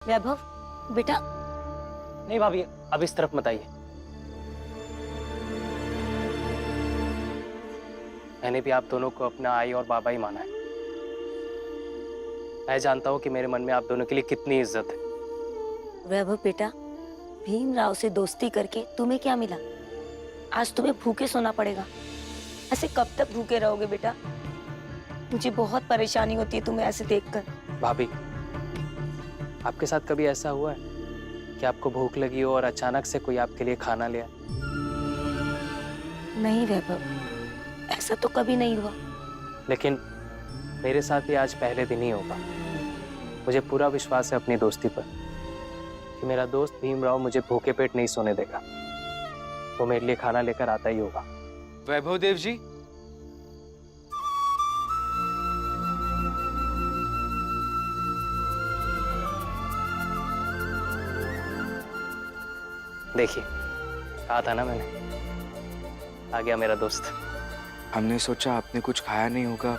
वैभव बेटा। नहीं भाभी, अब इस तरफ मत आइए। मैंने भी आप दोनों को अपना आई और बाबा ही माना है। मैं जानता हूँ कि मेरे मन में आप दोनों के लिए कितनी इज्जत है। वैभव बेटा, भीमराव से दोस्ती करके तुम्हें क्या मिला? आज तुम्हें भूखे सोना पड़ेगा। ऐसे कब तक भूखे रहोगे बेटा? मुझे बहुत परेशानी होती है तुम्हें ऐसे देखकर। भाभी, आपके साथ कभी ऐसा हुआ है कि आपको भूख लगी हो और अचानक से कोई आपके लिए खाना ले आए? नहीं वैभव, ऐसा तो कभी नहीं हुआ। लेकिन मेरे साथ भी आज पहले दिन ही होगा। मुझे पूरा विश्वास है अपनी दोस्ती पर कि मेरा दोस्त भीमराव मुझे भूखे पेट नहीं सोने देगा। वो मेरे लिए खाना लेकर आता ही होगा। वैभव देव जी, देखिए, कहा था ना मैंने, आ गया मेरा दोस्त। हमने सोचा आपने कुछ खाया नहीं होगा,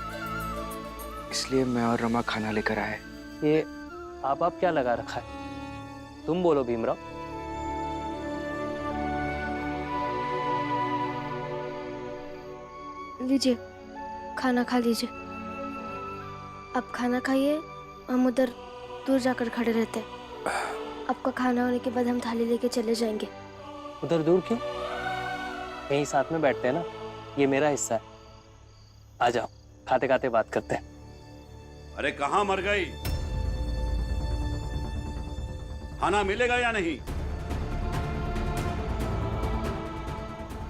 इसलिए मैं और रमा खाना लेकर आए। ये आप क्या लगा रखा है? तुम बोलो भीमराव। लीजिए, खाना खा लीजिए। अब खाना खाइए, हम उधर दूर जाकर खड़े रहते हैं। आपका खाना होने के बाद हम थाली लेके चले जाएंगे। उधर दूर क्यों? यहीं साथ में बैठते हैं ना, ये मेरा हिस्सा है। आ जाओ, खाते खाते बात करते हैं। अरे कहाँ मर गई? खाना मिलेगा या नहीं?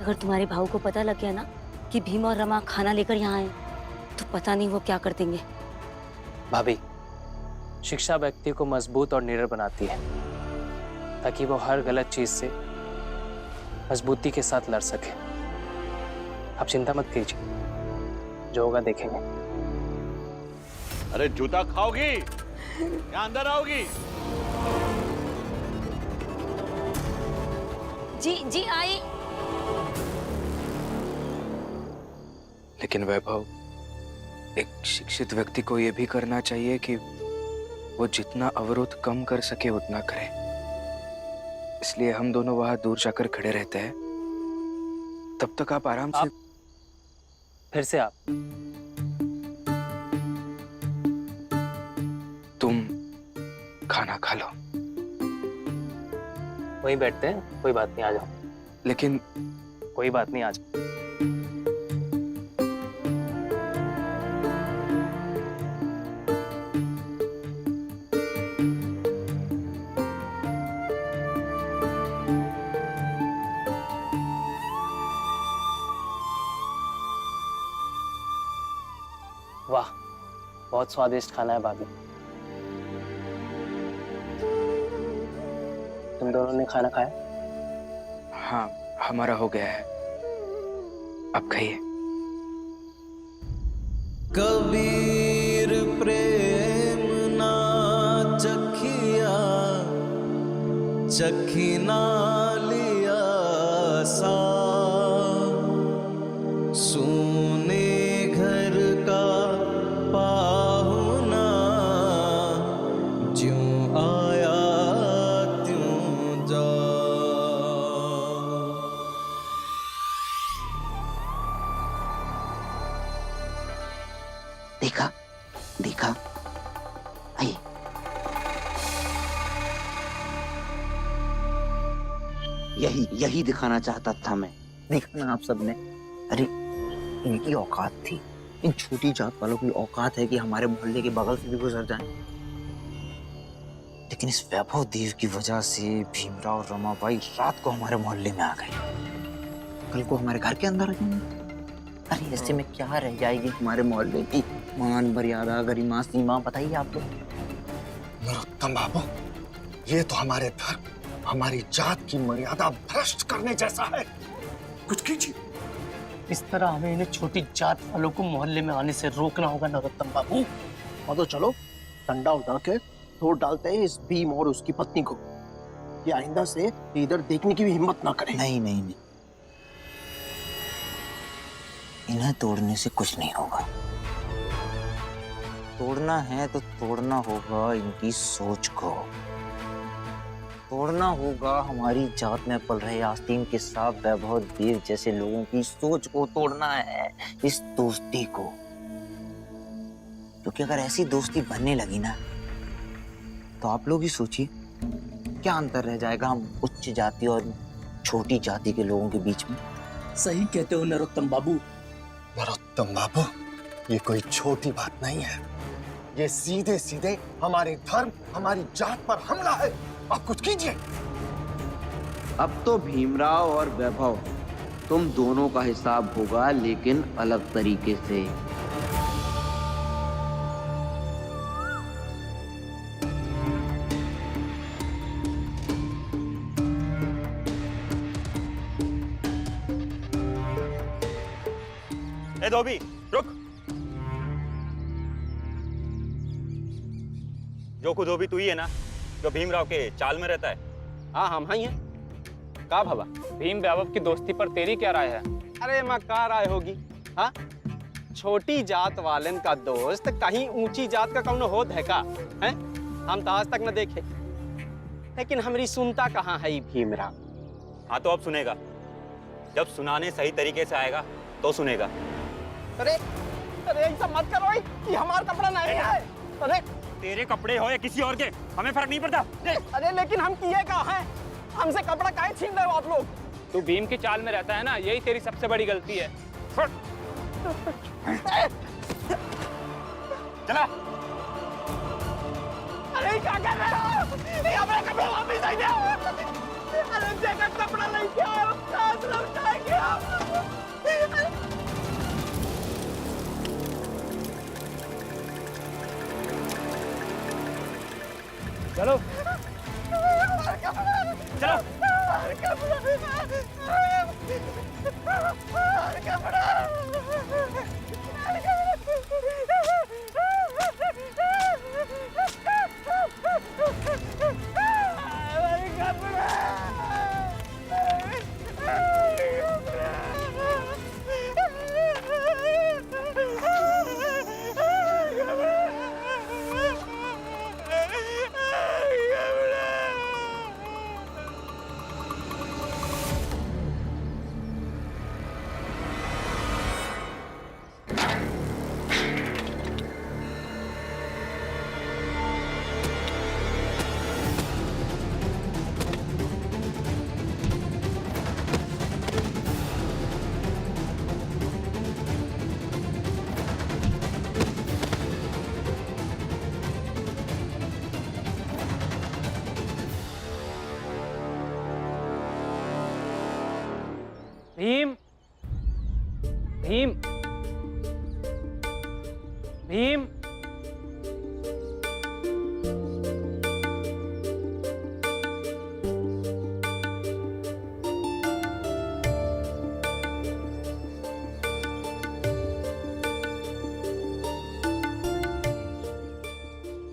अगर तुम्हारे भाऊ को पता लग गया ना कि भीम और रमा खाना लेकर यहाँ आए, तो पता नहीं वो क्या कर देंगे। भाभी, शिक्षा व्यक्ति को मजबूत और निडर बनाती है ताकि वो हर गलत चीज से मजबूती के साथ लड़ सके। आप चिंता मत कीजिए, जो होगा देखेंगे। अरे जूता खाओगी या अंदर आओगी? जी जी आई। लेकिन वैभव, एक शिक्षित व्यक्ति को यह भी करना चाहिए कि वो जितना अवरोध कम कर सके उतना करे। इसलिए हम दोनों वहां दूर जाकर खड़े रहते हैं। तब तक आप आराम से। फिर से आप। तुम खाना खा लो। वहीं बैठते हैं, कोई बात नहीं, आ जाओ। लेकिन कोई बात नहीं, आ जाओ। वाह, बहुत स्वादिष्ट खाना है भाभी। तुम दोनों ने खाना खाया? हाँ, हमारा हो गया है। अब खाइए। कबीर प्रेम ना चखिया, चखी ना लिया सा, सोने घर का पाहुना, ज्यों आया त्यों जा। देखा देखा, आइए। यही दिखाना चाहता था मैं। देखा ना आप सबने। अरे इनकी औकात थी, इन छोटी जात वालों की औकात है कि हमारे मोहल्ले के बगल से भी गुजर जाएं। लेकिन इस वैभव देव की वजह से भीमराव और रमाबाई रात को हमारे मोहल्ले में आ गए। कल को हमारे घर के अंदर आ जाएंगे। अरे ऐसे में क्या रह जाएगी हमारे मोहल्ले की मान मर्यादा, गरिमा, सीमा? बताइए आप लोग। नरोत्तम बाबू, ये तो हमारे धर्म, हमारी जात की मर्यादा भ्रष्ट करने जैसा है। कुछ कीजिए। इस तरह हमें इन्हें छोटी जात वालों को मोहल्ले में आने से रोकना होगा नरोत्तम बाबू। हाँ तो चलो, डंडा उठा के तोड़ डालते हैं इस भीम और उसकी पत्नी को। ये आइंदा से इधर देखने की भी हिम्मत ना करें। नहीं नहीं नहीं, इन्हें तोड़ने से कुछ नहीं होगा। तोड़ना है तो तोड़ना होगा इनकी सोच को। तोड़ना होगा। हमारी जात में पल रहे आस्तीन के साथ वैभव देव जैसे लोगों की सोच को तोड़ना है, इस दोस्ती को। क्योंकि अगर ऐसी दोस्ती बनने लगी ना, तो आप लोग ही सोचिए क्या अंतर रह जाएगा हम उच्च जाति और छोटी जाति के लोगों के बीच में। सही कहते हो नरोत्तम बाबू। नरोत्तम बाबू, ये कोई छोटी बात नहीं है। ये सीधे सीधे हमारे धर्म, हमारी जात पर हमला है। आप कुछ कीजिए। अब तो भीमराव और वैभव तुम दोनों का हिसाब होगा, लेकिन अलग तरीके से। ए धोबी, रुक। जोकू धोबी तू ही है ना, जो भीमराव के चाल में रहता है? हाँ हम ही हैं। का भवा भीम वैभव की दोस्ती पर तेरी क्या राय है? अरे माँ का राय होगी? हाँ, छोटी जात वालन का दोस्त कहीं ऊंची जात का कौन होत है का? हैं? हम तो आज तक न देखे, लेकिन हमारी सुनता कहाँ है भीमराव? हाँ तो अब सुनेगा। जब सुनाने सही तरीके से आएगा तो सुनेगा। अरे अरे ऐसा मत करो, ये हमारा कपड़ा नहीं है। अरे तेरे कपड़े हो या किसी और के, हमें फर्क नहीं पड़ता। अरे लेकिन हम किए कहाँ हैं? हमसे कपड़ा काहे छीन रहे हो आप लोग? तू भीम की चाल में रहता है ना, यही तेरी सबसे बड़ी गलती है। चला। अरे क्या कर रहे हो? ये हमारा कपड़ा वापस दे दे। अरे जैकेट कपड़ा लेके आओ, साथ लौटाएंगे आप। चलो चलो। भीम, भीम, भीम।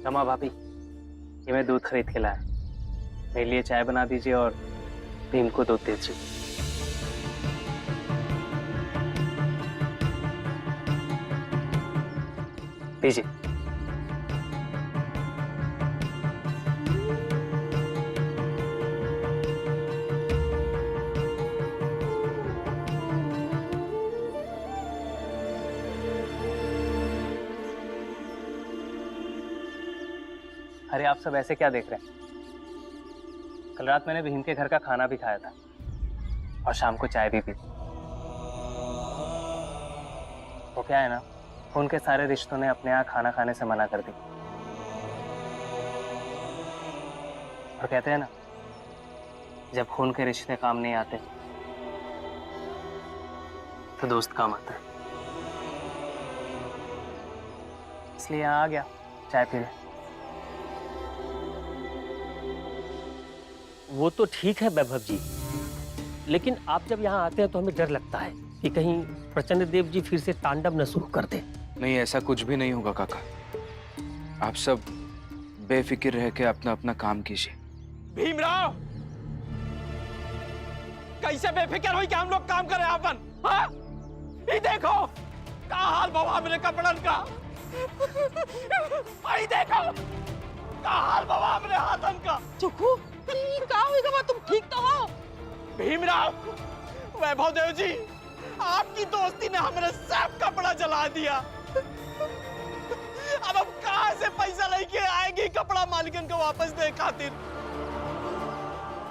रमा भाभी, ये मैं दूध खरीद के लाया। मेरे लिए चाय बना दीजिए और भीम को दूध दीजिए। दीजिए। अरे आप सब ऐसे क्या देख रहे हैं? कल रात मैंने भीम के घर का खाना भी खाया था और शाम को चाय भी पी। वो क्या है ना, उनके सारे रिश्तों ने अपने यहाँ खाना खाने से मना कर दी। और कहते हैं ना, जब खून के रिश्ते काम नहीं आते तो दोस्त काम आता है। इसलिए यहाँ आ गया चाय पीने। वो तो ठीक है वैभव जी, लेकिन आप जब यहाँ आते हैं तो हमें डर लगता है कि कहीं प्रचंड देव जी फिर से तांडव न शुरू कर दे। नहीं, ऐसा कुछ भी नहीं होगा काका। आप सब बेफिक्र रह के अपना अपना काम कीजिए। भीमराव, कैसे बेफिक्र हुई कि हम लोग काम करें अपन? हाँ? ये देखो क्या हाल बाबा मेरे कपड़न का। ये देखो क्या हाल बाबा मेरे हाथन का। चुकू भीमराव, वैभव देव जी, आपकी दोस्ती ने हमारा सब कपड़ा जला दिया। अब हम कहां से पैसा लेके आएंगे कपड़ा मालिकन को वापस दे खातिर?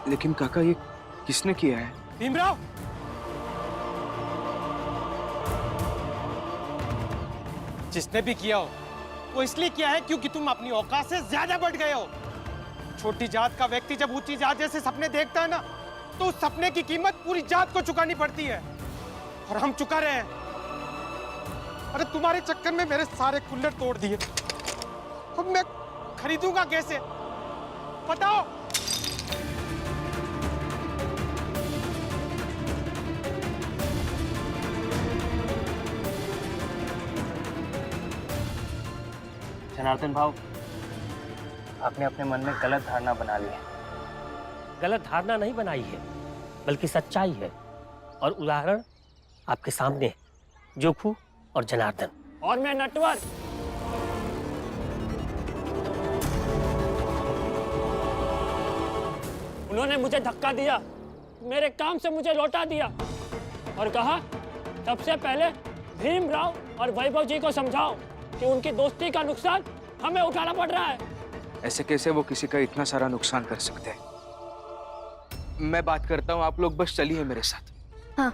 लेकिन काका ये किसने किया है? भीमराव, जिसने भी किया हो वो इसलिए किया है क्योंकि तुम अपनी औकात से ज्यादा बढ़ गए हो। छोटी जात का व्यक्ति जब ऊंची जात जैसे सपने देखता है ना, तो उस सपने की कीमत पूरी जात को चुकानी पड़ती है, और हम चुका रहे हैं। अरे तुम्हारे चक्कर में मेरे सारे कुल्लड़ तोड़ दिए, अब मैं खरीदूंगा कैसे बताओ? जनार्दन भाव, आपने अपने मन में गलत धारणा बना ली है। गलत धारणा नहीं बनाई है, बल्कि सच्चाई है, और उदाहरण आपके सामने है, जोखू और जनार्दन। और मैं नटवर। उन्होंने मुझे धक्का दिया, मेरे काम से मुझे लौटा दिया और कहा सबसे पहले भीमराव और वैभव जी को समझाओ कि उनकी दोस्ती का नुकसान हमें उठाना पड़ रहा है। ऐसे कैसे वो किसी का इतना सारा नुकसान कर सकते हैं? मैं बात करता हूँ, आप लोग बस चलिए मेरे साथ। हाँ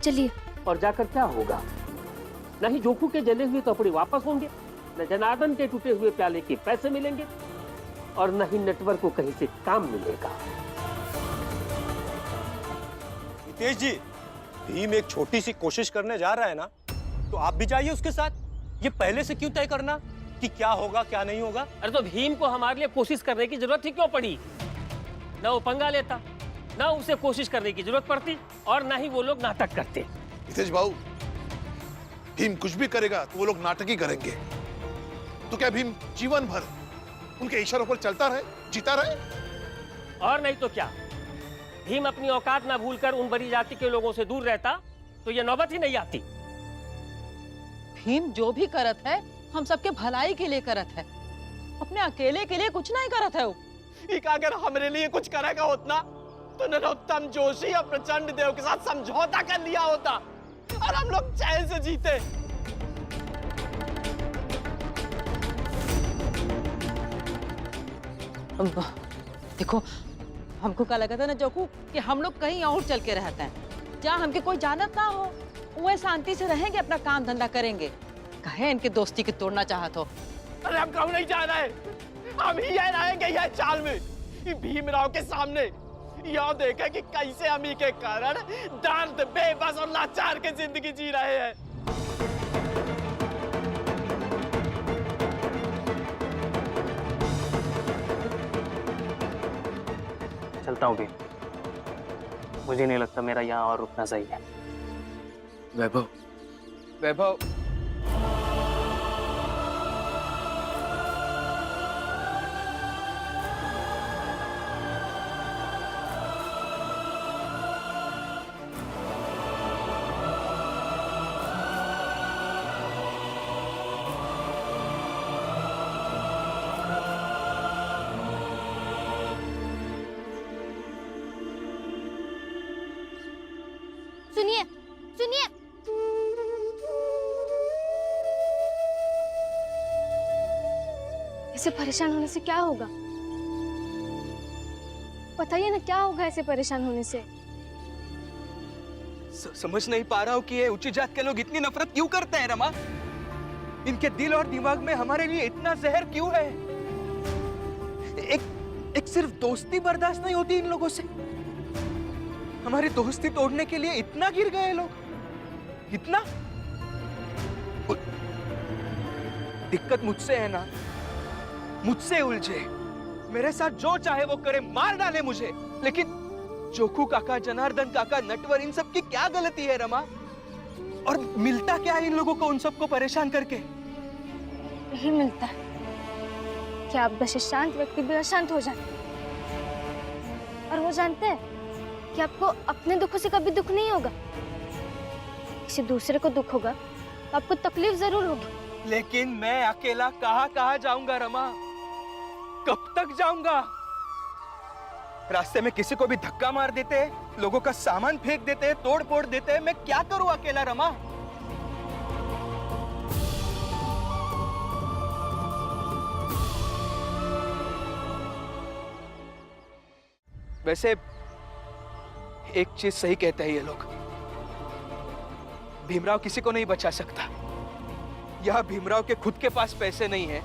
चलिए। और जाकर क्या होगा? न ही जोखू के जले हुए कपड़े वापस होंगे, न जनार्दन के टूटे हुए प्याले के पैसे मिलेंगे, और न ही नेटवर्क को कहीं से काम मिलेगा। हितेश जी, भीम एक छोटी सी कोशिश करने जा रहा है ना, तो आप भी जाइए उसके साथ। ये पहले से क्यों तय करना कि क्या होगा क्या नहीं होगा? अरे तो भीम को हमारे लिए कोशिश करने की जरूरत ही क्यों पड़ी? न वो पंगा लेता, न उसे कोशिश करने की जरूरत पड़ती, और न ही वो लोग नाटक करते। हितेश भाऊ, भीम कुछ भी करेगा तो वो लोग नाटक ही करेंगे। तो क्या भीम जीवन भर उनके इशारों पर चलता रहे, जीता रहे? और नहीं तो क्या, भीम अपनी औकात ना भूलकर उन बड़ी जाति के लोगों से दूर रहता तो ये नौबत ही नहीं आती। भीम जो भी करत है हम सबके भलाई के लिए करत है, अपने अकेले के लिए कुछ नहीं करत है। वो अगर हमरे लिए कुछ करेगा होता तो नरोत्तम जोशी और प्रचंड देव के साथ समझौता कर लिया होता और हम लोग चैन से जीते। देखो, हमको क्या लगा था ना जोकू कि हम लोग कहीं और चल के रहते हैं, जहाँ हमके कोई जानत ना हो, वह शांति से रहेंगे, अपना काम धंधा करेंगे। कहे इनके दोस्ती के तोड़ना चाहत हो। अरे हम कब नहीं जा रहे, हम ही रहेंगे यह चाल में भीमराव के सामने। यह देखे कि कैसे हम ही के कारण दर्द, बेबस और लाचार के जिंदगी जी रहे हैं। चलता हूँ भी, मुझे नहीं लगता मेरा यहाँ और रुकना सही है। वैभव, वैभव, सुनिए सुनिए, ऐसे परेशान होने से क्या होगा? बताइए ना, क्या होगा ऐसे परेशान होने से? समझ नहीं पा रहा हूँ कि ये उच्च जात के लोग इतनी नफरत क्यों करते हैं रमा? इनके दिल और दिमाग में हमारे लिए इतना जहर क्यों है? एक सिर्फ दोस्ती बर्दाश्त नहीं होती इन लोगों से। हमारी दोस्ती तोड़ने के लिए इतना गिर गए लोग, इतना। दिक्कत मुझसे है ना, मुझसे उलझे, मेरे साथ जो चाहे वो करे, मार डाले मुझे, लेकिन जोखू काका, जनार्दन काका, नटवर, इन सब की क्या गलती है रमा? और मिलता क्या है इन लोगों को उन सबको परेशान करके? यही मिलता है कि आप जैसे शांत व्यक्ति भी अशांत हो जाते, और वो जानते हैं कि आपको अपने दुखों से कभी दुख नहीं होगा, किसी दूसरे को दुख होगा तो आपको तकलीफ जरूर होगी। लेकिन मैं अकेला कहाँ कहाँ जाऊंगा रमा? कब तक जाऊंगा? रास्ते में किसी को भी धक्का मार देते हैं, लोगों का सामान फेंक देते हैं, तोड़ फोड़ देते हैं। मैं क्या करूं अकेला रमा? वैसे एक चीज सही कहते हैं ये लोग, भीमराव किसी को नहीं बचा सकता। यह भीमराव के खुद के पास पैसे नहीं है,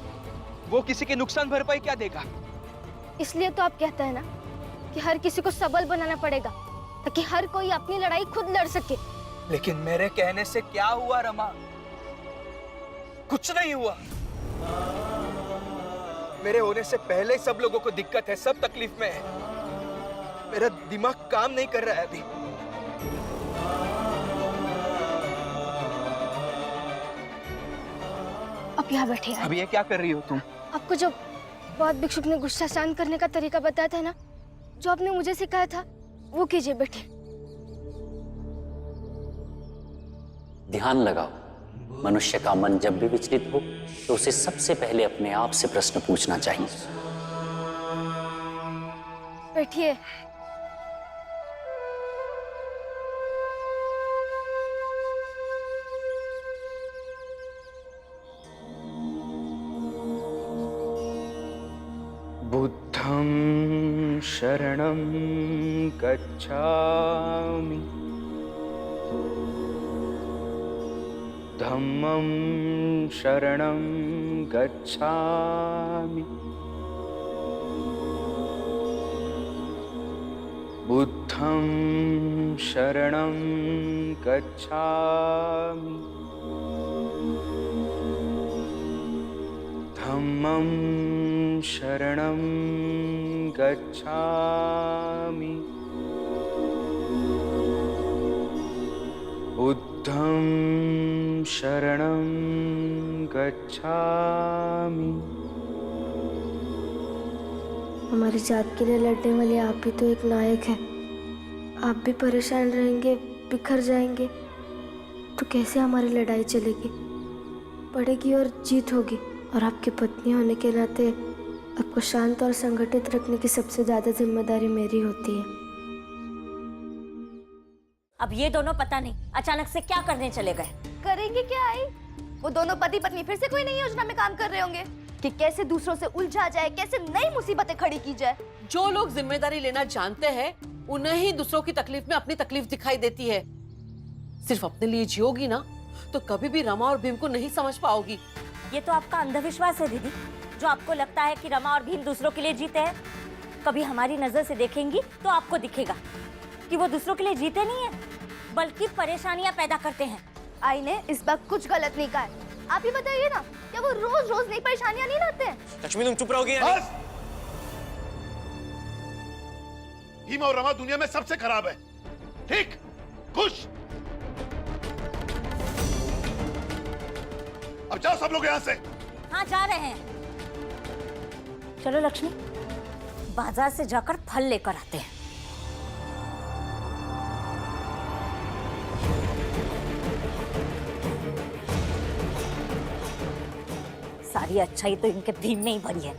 वो किसी की नुकसान भरपाई क्या देगा? इसलिए तो आप कहते हैं ना कि हर किसी को सबल बनाना पड़ेगा ताकि हर कोई अपनी लड़ाई खुद लड़ सके। लेकिन मेरे कहने से क्या हुआ रमा? कुछ नहीं हुआ। मेरे होने से पहले सब लोगों को दिक्कत है, सब तकलीफ में है। मेरा दिमाग काम नहीं कर रहा है अभी। अब यहाँ बैठे हैं। अब ये क्या कर रही हो तुम? आपको जो बहुत भिक्षुक ने गुस्सा शांत करने का तरीका बताया था ना, जो आपने मुझे सिखाया था, वो कीजिए। बैठे। ध्यान लगाओ, मनुष्य का मन जब भी विचलित हो तो उसे सबसे पहले अपने आप से प्रश्न पूछना चाहिए। बैठिए। बुद्धं शरणं गच्छामि, धम्मं शरणं गच्छामि, बुद्धं शरणं गच्छामि, धम्मं शरणं गच्छामि, बुद्धं शरणं गच्छामि। हमारी जात के लिए लड़ने वाले आप ही तो एक नायक हैं। आप भी परेशान रहेंगे, बिखर जाएंगे तो कैसे हमारी लड़ाई चलेगी, पड़ेगी और जीत होगी। और आपकी पत्नी होने के नाते आपको शांत और संगठित रखने की सबसे ज्यादा जिम्मेदारी मेरी होती है। अब ये दोनों पता नहीं अचानक से क्या करने चले गए। करेंगे क्या आई? वो दोनों पति पत्नी फिर से कोई नई योजना में काम कर रहे होंगे कि कैसे दूसरों से उलझा जाए, कैसे नई मुसीबतें खड़ी की जाए। जो लोग जिम्मेदारी लेना जानते हैं उन्हें ही दूसरों की तकलीफ में अपनी तकलीफ दिखाई देती है। सिर्फ अपने लिए जियोगी ना तो कभी भी रमा और भीम को नहीं समझ पाओगी। ये तो आपका अंधविश्वास है दीदी, जो आपको लगता है कि रमा और भीम दूसरों के लिए जीते हैं। कभी हमारी नजर से देखेंगी तो आपको दिखेगा कि वो दूसरों के लिए जीते नहीं है, बल्कि परेशानियां पैदा करते हैं। आई ने इस बार कुछ गलत नहीं कहा है। आप ही बताइए ना, क्या वो रोज रोज नई परेशानियां नहीं लाते हैं? लक्ष्मी तुम चुप रहोगी? भीम और रमा दुनिया में सबसे खराब है। ठीक? खुश? अब जाओ सब लोग यहाँ से। हाँ जा रहे हैं। चलो लक्ष्मी, बाजार से जाकर फल लेकर आते हैं। सारी अच्छाई तो इनके भीम में ही भरी है।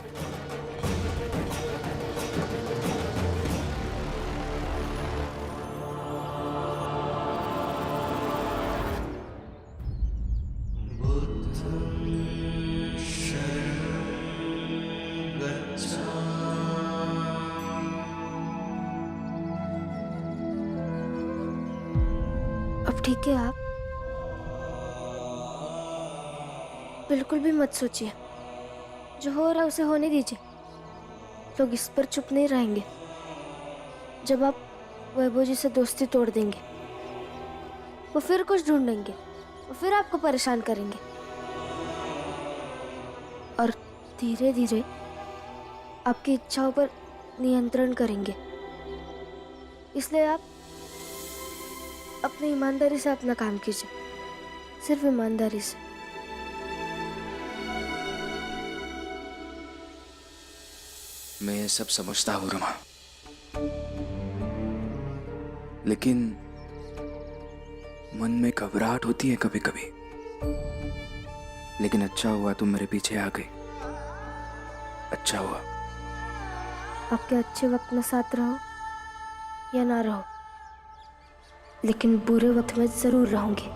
अब ठीक है, आप बिल्कुल भी मत सोचिए। जो हो रहा है उसे होने दीजिए। लोग इस पर चुप नहीं रहेंगे। जब आप वैभव जी से दोस्ती तोड़ देंगे, वो फिर कुछ ढूंढेंगे, वो फिर आपको परेशान करेंगे और धीरे धीरे आपकी इच्छाओं पर नियंत्रण करेंगे। इसलिए आप अपनी ईमानदारी से अपना काम कीजिए, सिर्फ ईमानदारी से। मैं ये सब समझता हूँ रमा, लेकिन मन में घबराहट होती है कभी कभी। लेकिन अच्छा हुआ तुम मेरे पीछे आ गई, अच्छा हुआ। आपके अच्छे वक्त में साथ रहो या ना रहो, लेकिन बुरे वक्त में जरूर रहूंगी।